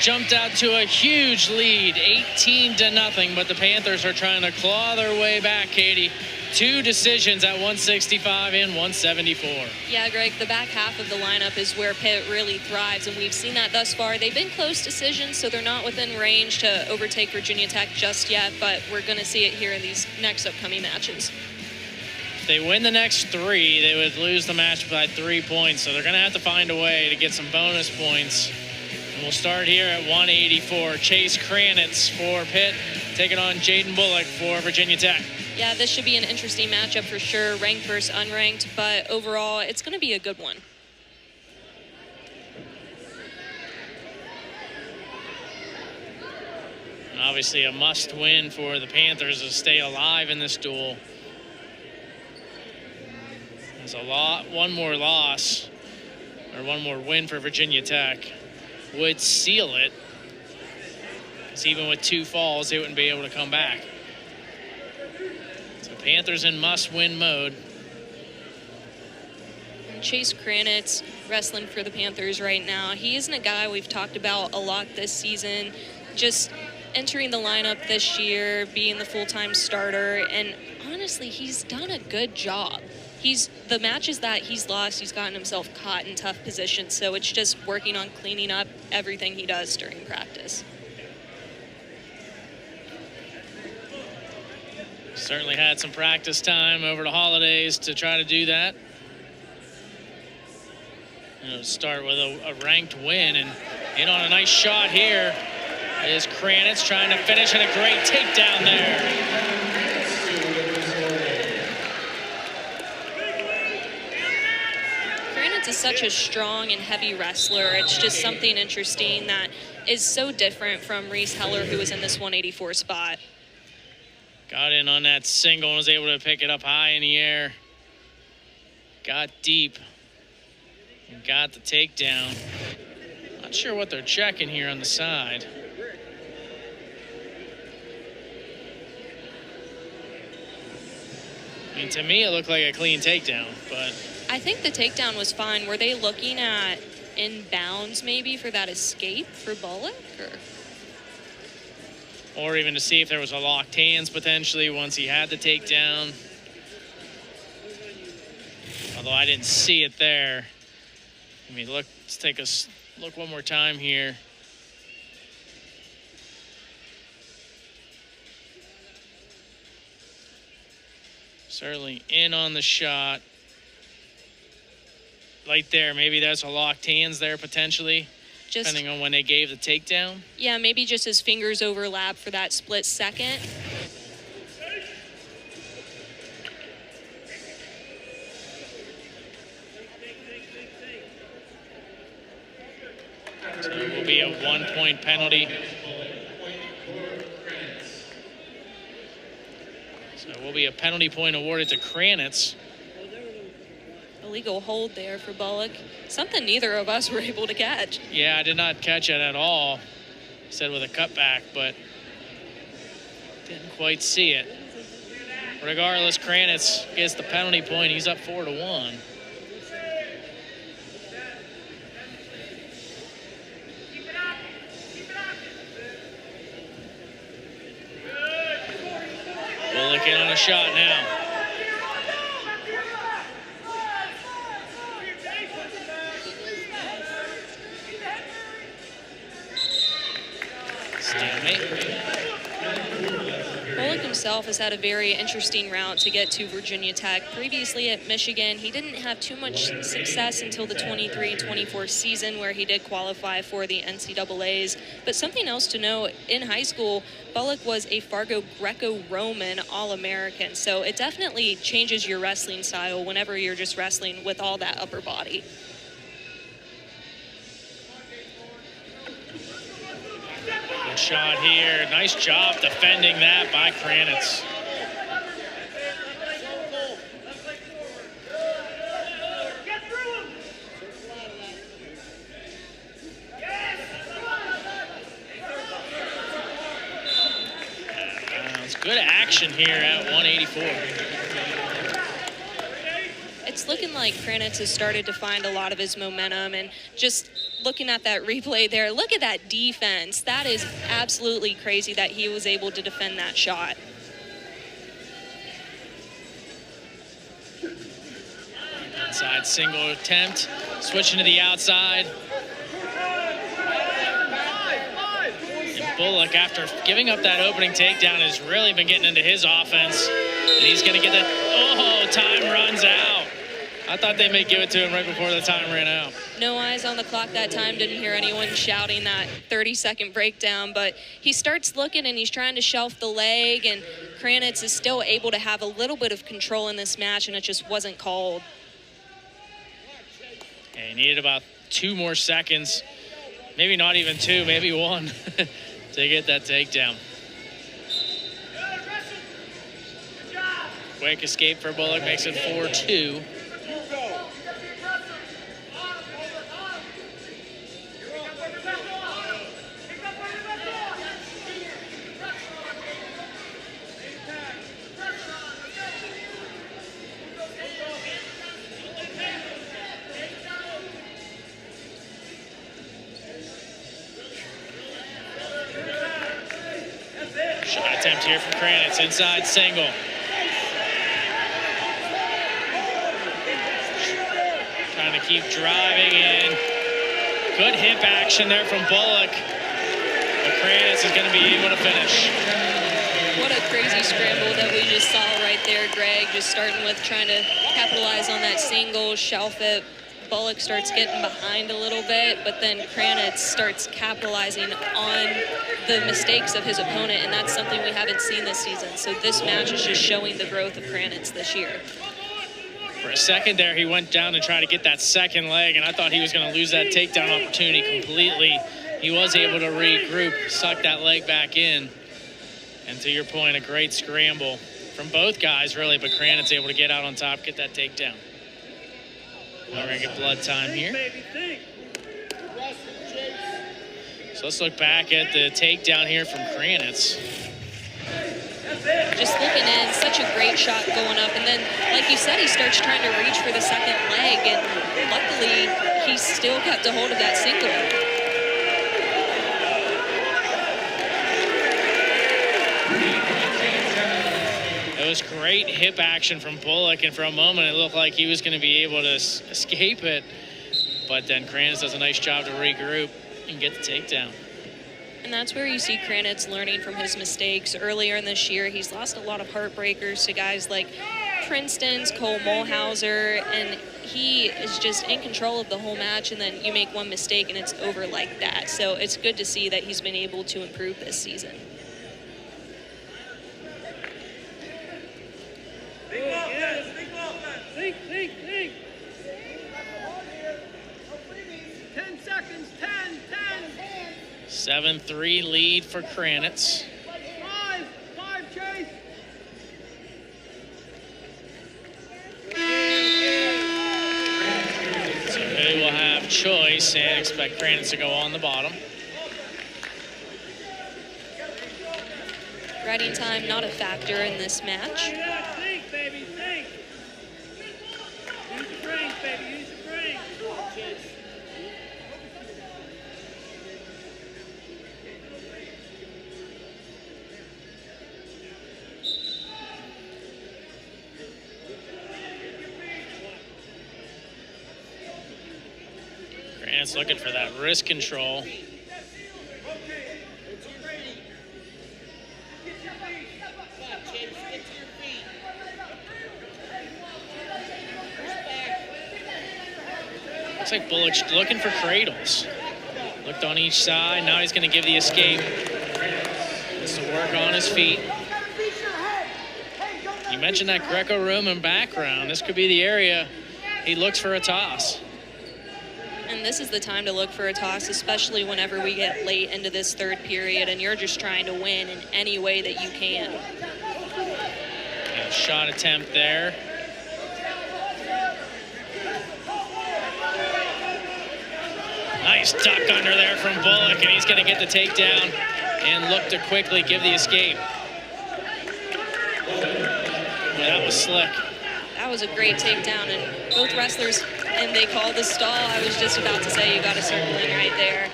jumped out to a huge lead, 18-0, but the Panthers are trying to claw their way back, Katie. 2 decisions at 165 and 174. Yeah, Greg, the back half of the lineup is where Pitt really thrives, and we've seen that thus far. They've been close decisions, so they're not within range to overtake Virginia Tech just yet, but we're going to see it here in these next upcoming matches. If they win the next 3, they would lose the match by 3 points, so they're going to have to find a way to get some bonus points. And we'll start here at 184. Chase Kranitz for Pitt, taking on Jaden Bullock for Virginia Tech. Yeah, this should be an interesting matchup for sure, ranked versus unranked, but overall, it's going to be a good one. And obviously a must-win for the Panthers to stay alive in this duel. There's one more loss, or one more win for Virginia Tech would seal it, because even with 2 falls, they wouldn't be able to come back. Panthers in must-win mode. And Chase Kranitz wrestling for the Panthers right now. He isn't a guy we've talked about a lot this season, just entering the lineup this year, being the full-time starter, and honestly, he's done a good job. The matches that he's lost, he's gotten himself caught in tough positions, so it's just working on cleaning up everything he does during practice. Certainly had some practice time over the holidays to try to do that. Start with a ranked win, and in on a nice shot here is Kranitz trying to finish, and a great takedown there. Kranitz is such a strong and heavy wrestler. It's just something interesting that is so different from Reese Heller, who was in this 184 spot. Got in on that single and was able to pick it up high in the air. Got deep and got the takedown. Not sure what they're checking here on the side. I mean, to me, it looked like a clean takedown, but I think the takedown was fine. Were they looking at inbounds maybe for that escape for Bullock? Or even to see if there was a locked hands potentially once he had the takedown. Although I didn't see it there. I mean, look, let's take a look one more time here. Certainly in on the shot. Right there, maybe there's a locked hands there potentially. Depending on when they gave the takedown. Yeah, maybe just his fingers overlap for that split second. So it will be a 1-point penalty. So it will be a penalty point awarded to Kranitz. Illegal hold there for Bullock. Something neither of us were able to catch. Yeah, I did not catch it at all. Said with a cutback, but didn't quite see it. Regardless, Kranitz gets the penalty point. He's up 4-1. Bullock in on a shot now. Bullock himself has had a very interesting route to get to Virginia Tech. Previously at Michigan, he didn't have too much success until the 23-24 season, where he did qualify for the NCAAs. But something else to know, in high school, Bullock was a Fargo Greco-Roman All-American. So it definitely changes your wrestling style whenever you're just wrestling with all that upper body. Good shot here. Nice job defending that by Kranitz. It's good action here at 184. It's looking like Kranitz has started to find a lot of his momentum, and just looking at that replay there, look at that defense. That is absolutely crazy that he was able to defend that shot. Inside single attempt, switching to the outside. And Bullock, after giving up that opening takedown, has really been getting into his offense. And he's going to get that. Oh, time runs out. I thought they may give it to him right before the time ran out. No eyes on the clock that time. Didn't hear anyone shouting that 30-second breakdown, but he starts looking and he's trying to shelf the leg, and Kranitz is still able to have a little bit of control in this match, and it just wasn't called. And he needed about 2 more seconds, maybe not even 2, maybe 1, to get that takedown. Quick escape for Bullock, makes it 4-2. Shot attempt here from Kranitz, inside single. Trying to keep driving in. Good hip action there from Bullock. But Kranitz is going to be able to finish. What a crazy scramble that we just saw right there, Greg. Just starting with trying to capitalize on that single, shelf it. Bullock starts getting behind a little bit, but then Kranitz starts capitalizing on the mistakes of his opponent, and that's something we haven't seen this season. So this match is just showing the growth of Kranitz this year. For a second there, he went down to try to get that second leg, and I thought he was going to lose that takedown opportunity completely. He was able to regroup, suck that leg back in. And to your point, a great scramble from both guys, really, but Kranitz able to get out on top, get that takedown. Now we're going to get blood time here. So let's look back at the takedown here from Kranitz. Just looking in, such a great shot going up. And then, like you said, he starts trying to reach for the second leg. And luckily, he still kept a hold of that single. It was great hip action from Bullock, and for a moment it looked like he was going to be able to escape it, but then Kranitz does a nice job to regroup and get the takedown. And that's where you see Kranitz learning from his mistakes. Earlier in this year, he's lost a lot of heartbreakers to guys like Princeton's Cole Mulhauser, and he is just in control of the whole match, and then you make one mistake and it's over like that. So it's good to see that he's been able to improve this season. Think. 10 seconds, 10. 7-3 lead for Kranitz. 5, Chase. So they will have choice and expect Kranitz to go on the bottom. Riding time not a factor in this match. Think, baby, think. Use your brains, baby, use your brains. Kranitz looking for that wrist control. Looks like Bullock's looking for cradles. Looked on each side. Now he's going to give the escape. Just to work on his feet. You mentioned that Greco-Roman background. This could be the area he looks for a toss. And this is the time to look for a toss, especially whenever we get late into this third period and you're just trying to win in any way that you can. Yeah, shot attempt there. Nice duck under there from Bullock, and he's going to get the takedown and look to quickly give the escape. Well, that was slick. That was a great takedown, and both wrestlers, and they called the stall. I was just about to say, you got a circling right there.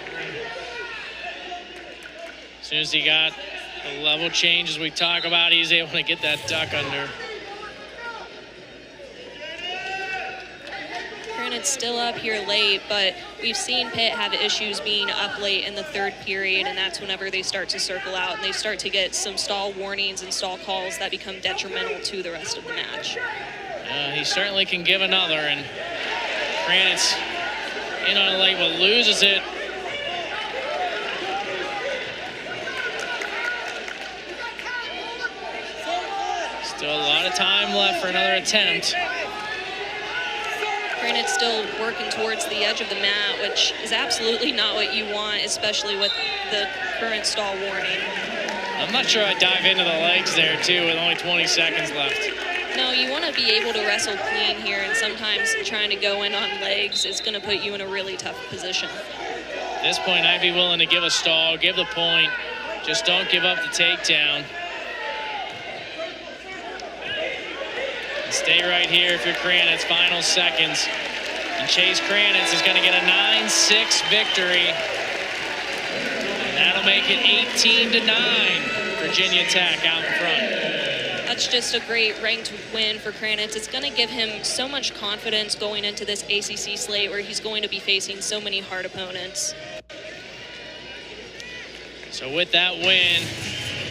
As soon as he got the level change, as we talk about, he's able to get that duck under. Kranitz still up here late, but we've seen Pitt have issues being up late in the third period, and that's whenever they start to circle out and they start to get some stall warnings and stall calls that become detrimental to the rest of the match. He certainly can give another, and Kranitz in on it late, but loses it. Still a lot of time left for another attempt. Kranitz still working towards the edge of the mat, which is absolutely not what you want, especially with the current stall warning. I'm not sure I'd dive into the legs there, too, with only 20 seconds left. No, you want to be able to wrestle clean here, and sometimes trying to go in on legs is going to put you in a really tough position. At this point, I'd be willing to give a stall, give the point. Just don't give up the takedown. Stay right here if you're Kranitz. Final seconds. And Chase Kranitz is going to get a 9-6 victory. And that'll make it 18-9. Virginia Tech out in front. That's just a great ranked win for Kranitz. It's going to give him so much confidence going into this ACC slate where he's going to be facing so many hard opponents. So with that win,